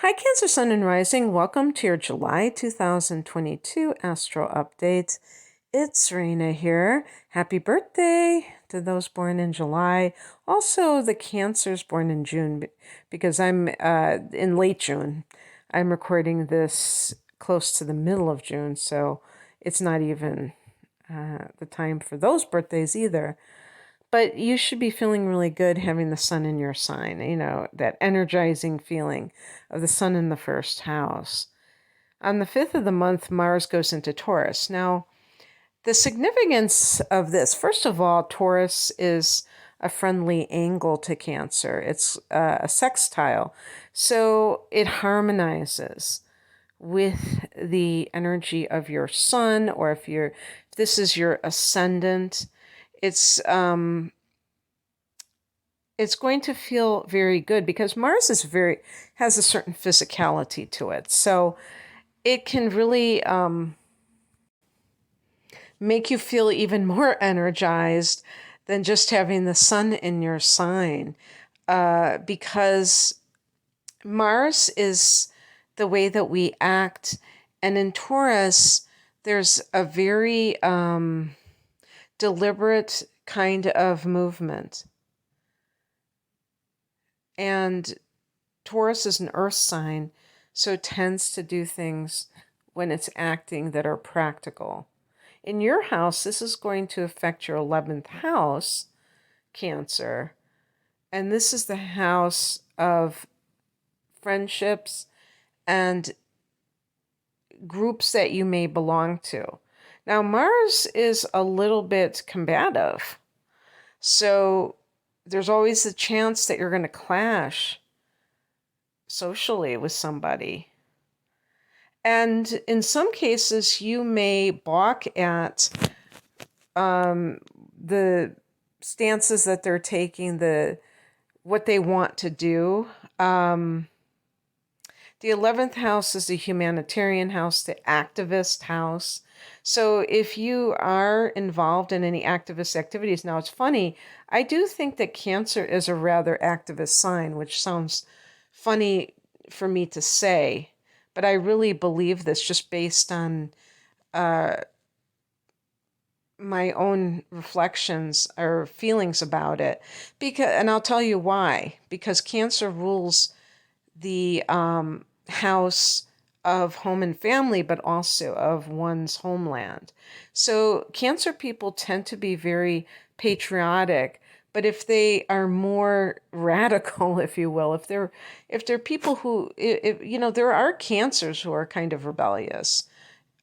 Hi, Cancer Sun and Rising. Welcome to your July 2022 Astro Update. It's Raina here. Happy birthday to those born in July. Also, the Cancers born in June, because I'm in late June. I'm recording this close to the middle of June, so it's not even the time for those birthdays either. But you should be feeling really good having the sun in your sign, that energizing feeling of the sun in the first house. On the 5th of the month, Mars goes into Taurus. Now, the significance of this, first of all, Taurus is a friendly angle to Cancer. It's a sextile, so it harmonizes with the energy of your sun, or if this is your ascendant. It's going to feel very good because Mars has a certain physicality to it. So it can really make you feel even more energized than just having the sun in your sign, because Mars is the way that we act. And in Taurus, there's a very deliberate kind of movement. And Taurus is an earth sign, so it tends to do things when it's acting that are practical. In your house, this is going to affect your 11th house, Cancer. And this is the house of friendships and groups that you may belong to. Now, Mars is a little bit combative. So there's always the chance that you're going to clash socially with somebody. And in some cases, you may balk at the stances that they're taking, what they want to do. The 11th house is the humanitarian house, the activist house. So if you are involved in any activist activities, now it's funny, I do think that Cancer is a rather activist sign, which sounds funny for me to say, but I really believe this just based on my own reflections or feelings about it. And I'll tell you why. Because Cancer rules the house of home and family, but also of one's homeland. So Cancer people tend to be very patriotic, but if they are more radical, if you will, if they're people who, there are Cancers who are kind of rebellious.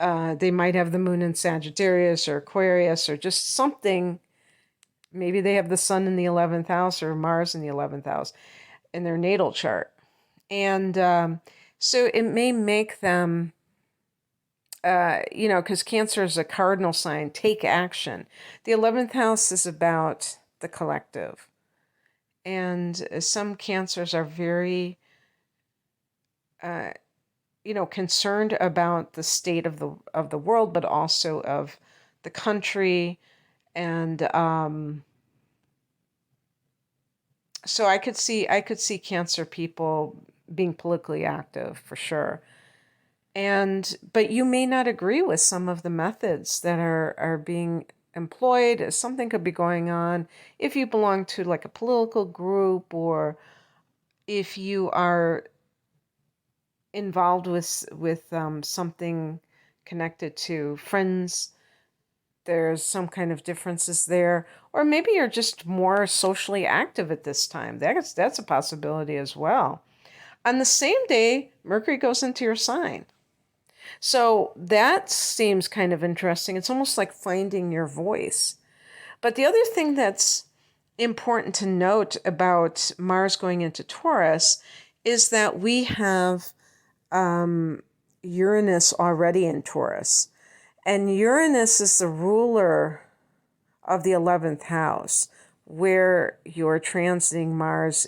They might have the moon in Sagittarius or Aquarius or just something. Maybe they have the sun in the 11th house or Mars in the 11th house in their natal chart. And so it may make them, because Cancer is a cardinal sign, take action. The 11th house is about the collective. And some Cancers are very, concerned about the state of the world, but also of the country. And so I could see Cancer people being politically active for sure. But you may not agree with some of the methods that are being employed. Something could be going on if you belong to like a political group, or if you are involved with something connected to friends. There's some kind of differences there, or maybe you're just more socially active at this time. That's a possibility as well. On the same day, Mercury goes into your sign. So that seems kind of interesting. It's almost like finding your voice. But the other thing that's important to note about Mars going into Taurus is that we have Uranus already in Taurus. And Uranus is the ruler of the 11th house, where your Mars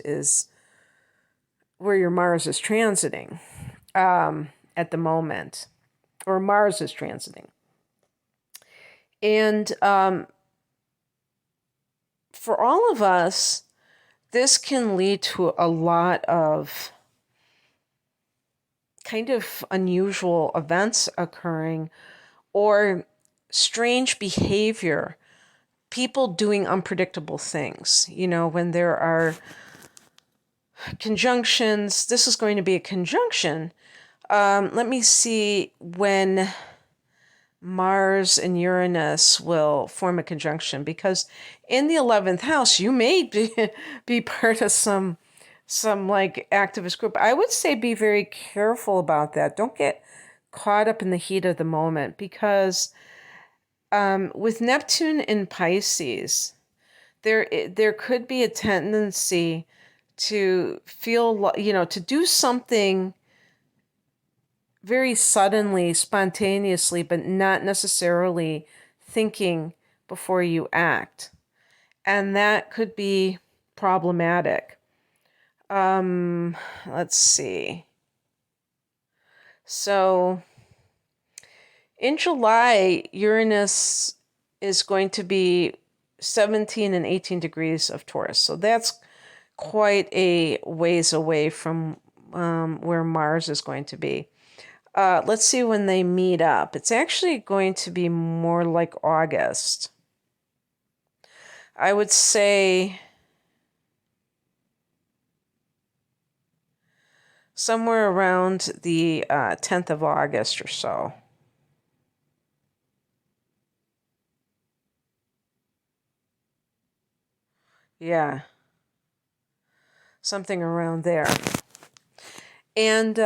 is transiting at the moment, or Mars is transiting. And for all of us, this can lead to a lot of kind of unusual events occurring or strange behavior, people doing unpredictable things. When there are conjunctions, this is going to be a conjunction. Let me see when Mars and Uranus will form a conjunction, because in the 11th house, you may be part of some like activist group. I would say be very careful about that. Don't get caught up in the heat of the moment, because with Neptune in Pisces, there could be a tendency to feel, to do something very suddenly, spontaneously, but not necessarily thinking before you act. And that could be problematic. Let's see. So in July, Uranus is going to be 17 and 18 degrees of Taurus. So that's quite a ways away from where Mars is going to be. Let's see when they meet up. It's actually going to be more like August. I would say somewhere around the 10th of August or so. Yeah, something around there. And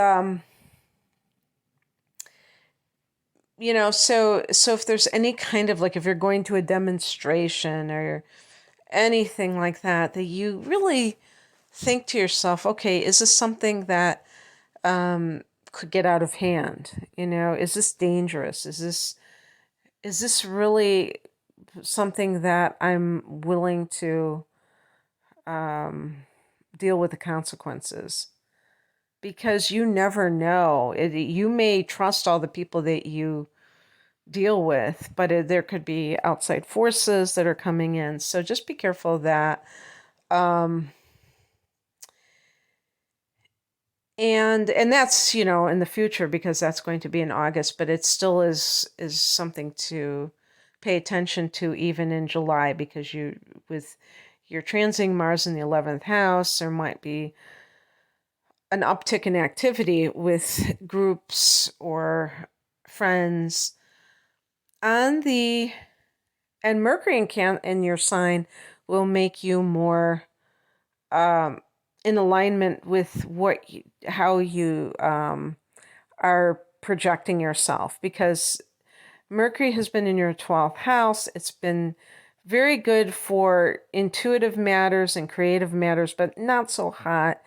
so if there's any kind of, like, if you're going to a demonstration or anything like that, that you really think to yourself, okay, is this something that could get out of hand? Is this dangerous? Is this really something that I'm willing to deal with the consequences? Because you never know. You may trust all the people that you deal with, but there could be outside forces that are coming in. So just be careful of that. And that's, in the future, because that's going to be in August, but it still is something to pay attention to even in July, because with your transiting Mars in the 11th house, there might be an uptick in activity with groups or friends. And Mercury in your sign will make you more in alignment with how you are projecting yourself, because Mercury has been in your 12th house. It's been very good for intuitive matters and creative matters, but not so hot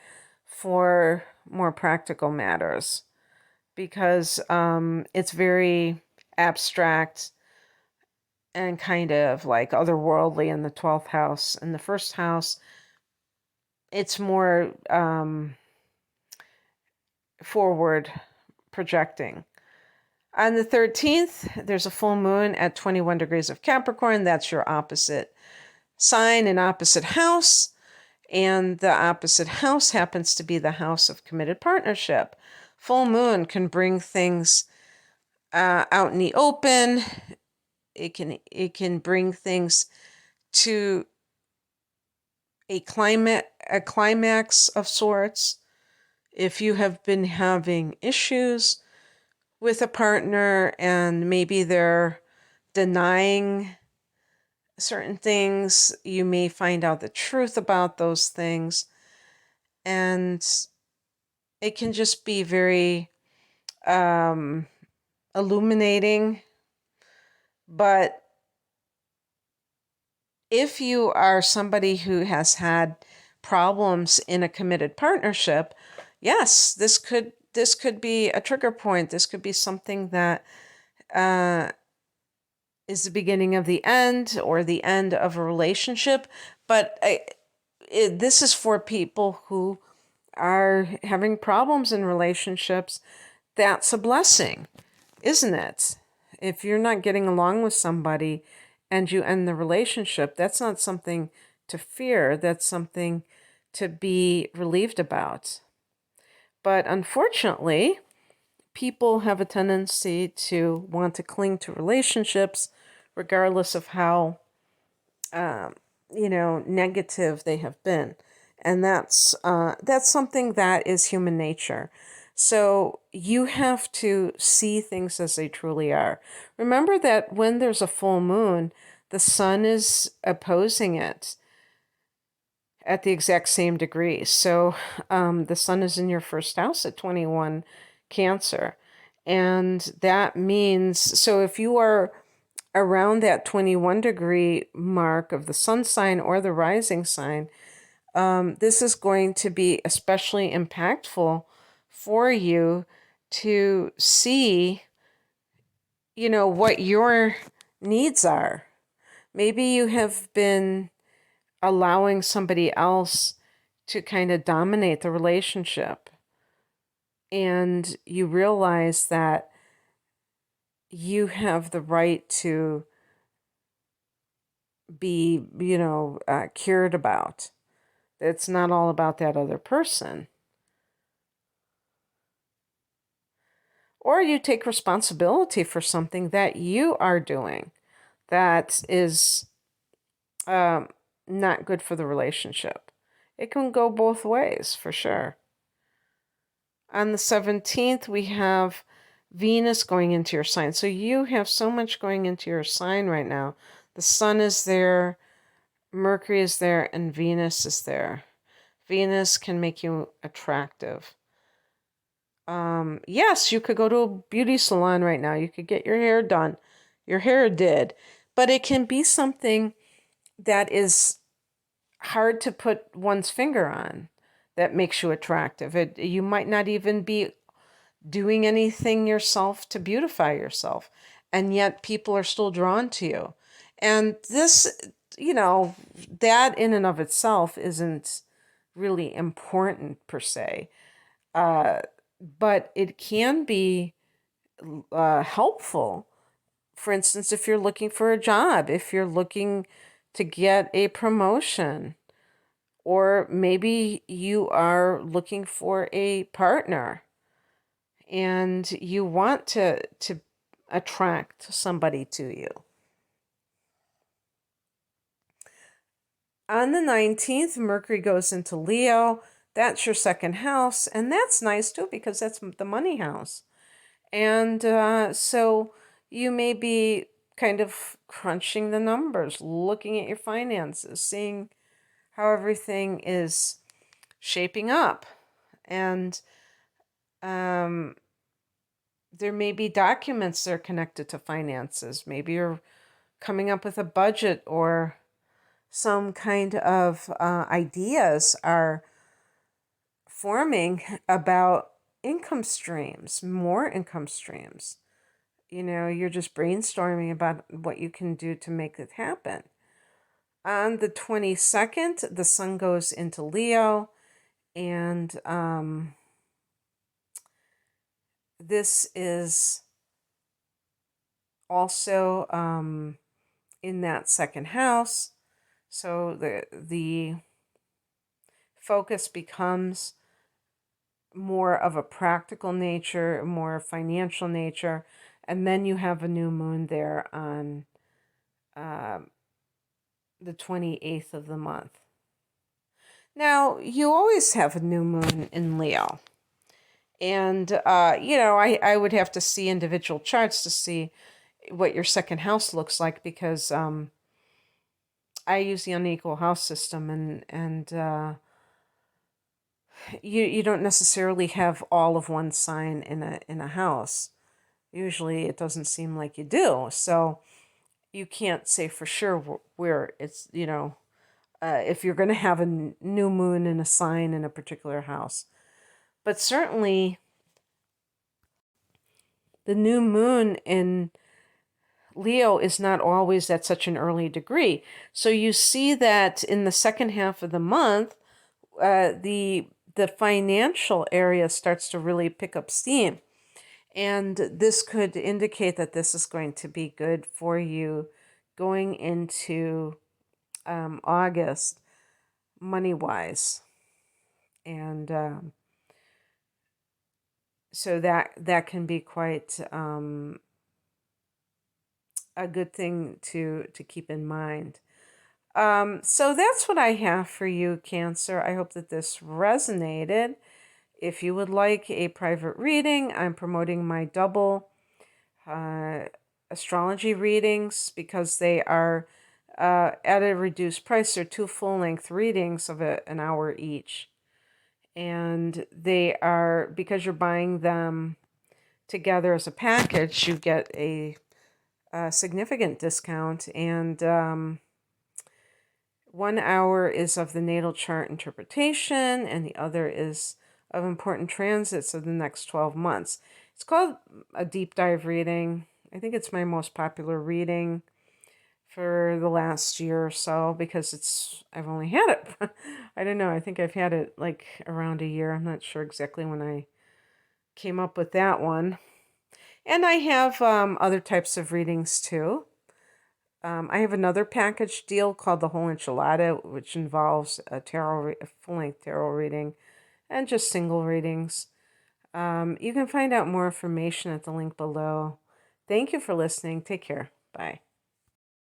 for more practical matters, because it's very abstract and kind of like otherworldly in the 12th house. In the first house, it's more forward projecting. On the 13th, there's a full moon at 21 degrees of Capricorn. That's your opposite sign and opposite house. And the opposite house happens to be the house of committed partnership. Full moon can bring things out in the open. It can bring things to a climax of sorts. If you have been having issues with a partner and maybe they're denying certain things, you may find out the truth about those things, and it can just be very illuminating. But if you are somebody who has had problems in a committed partnership, yes, this could be a trigger point. This could be something that is the beginning of the end, or the end of a relationship. But this is for people who are having problems in relationships. That's a blessing, isn't it? If you're not getting along with somebody and you end the relationship, that's not something to fear. That's something to be relieved about. But unfortunately, people have a tendency to want to cling to relationships regardless of how, negative they have been. And that's something that is human nature. So you have to see things as they truly are. Remember that when there's a full moon, the sun is opposing it at the exact same degree. So the sun is in your first house at 21 Cancer. And that means, so if you are around that 21 degree mark of the sun sign or the rising sign, this is going to be especially impactful for you to see, what your needs are. Maybe you have been allowing somebody else to kind of dominate the relationship, and you realize that you have the right to be, cured about. It's not all about that other person. Or you take responsibility for something that you are doing that is not good for the relationship. It can go both ways, for sure. On the 17th, we have Venus going into your sign. So you have so much going into your sign right now. The sun is there, Mercury is there, and Venus is there. Venus can make you attractive. Yes, you could go to a beauty salon right now. You could get your hair done. Your hair did. But it can be something that is hard to put one's finger on that makes you attractive. You might not even be doing anything yourself to beautify yourself, and yet people are still drawn to you. And this, that in and of itself isn't really important per se, but it can be helpful. For instance, if you're looking for a job, if you're looking to get a promotion, or maybe you are looking for a partner and you want to attract somebody to you. On the 19th, Mercury goes into Leo. That's your second house, and that's nice too because that's the money house. And so you may be kind of crunching the numbers, looking at your finances, seeing how everything is shaping up. And there may be documents that are connected to finances. Maybe you're coming up with a budget, or some kind of ideas are forming about income streams, more income streams. You're just brainstorming about what you can do to make it happen. On the 22nd, the sun goes into Leo, and this is also in that second house. So the focus becomes more of a practical nature, more financial nature, and then you have a new moon there on the 28th of the month. Now, you always have a new moon in Leo. And, I would have to see individual charts to see what your second house looks like, because I use the unequal house system, and you don't necessarily have all of one sign in a house. Usually it doesn't seem like you do. So you can't say for sure where it's, if you're going to have a new moon in a sign in a particular house. But certainly the new moon in Leo is not always at such an early degree. So you see that in the second half of the month, the financial area starts to really pick up steam. And this could indicate that this is going to be good for you going into August, money-wise. And So that can be quite a good thing to keep in mind. So that's what I have for you, Cancer. I hope that this resonated. If you would like a private reading, I'm promoting my double astrology readings because they are at a reduced price. They're two full-length readings of an hour each. And they are, because you're buying them together as a package, you get a significant discount. And 1 hour is of the natal chart interpretation, and the other is of important transits of the next 12 months. It's called a deep dive reading. I think it's my most popular reading for the last year or so because I've only had it. I don't know. I think I've had it like around a year. I'm not sure exactly when I came up with that one. And I have other types of readings too. I have another package deal called the Whole Enchilada, which involves a full-length tarot reading and just single readings. You can find out more information at the link below. Thank you for listening. Take care. Bye.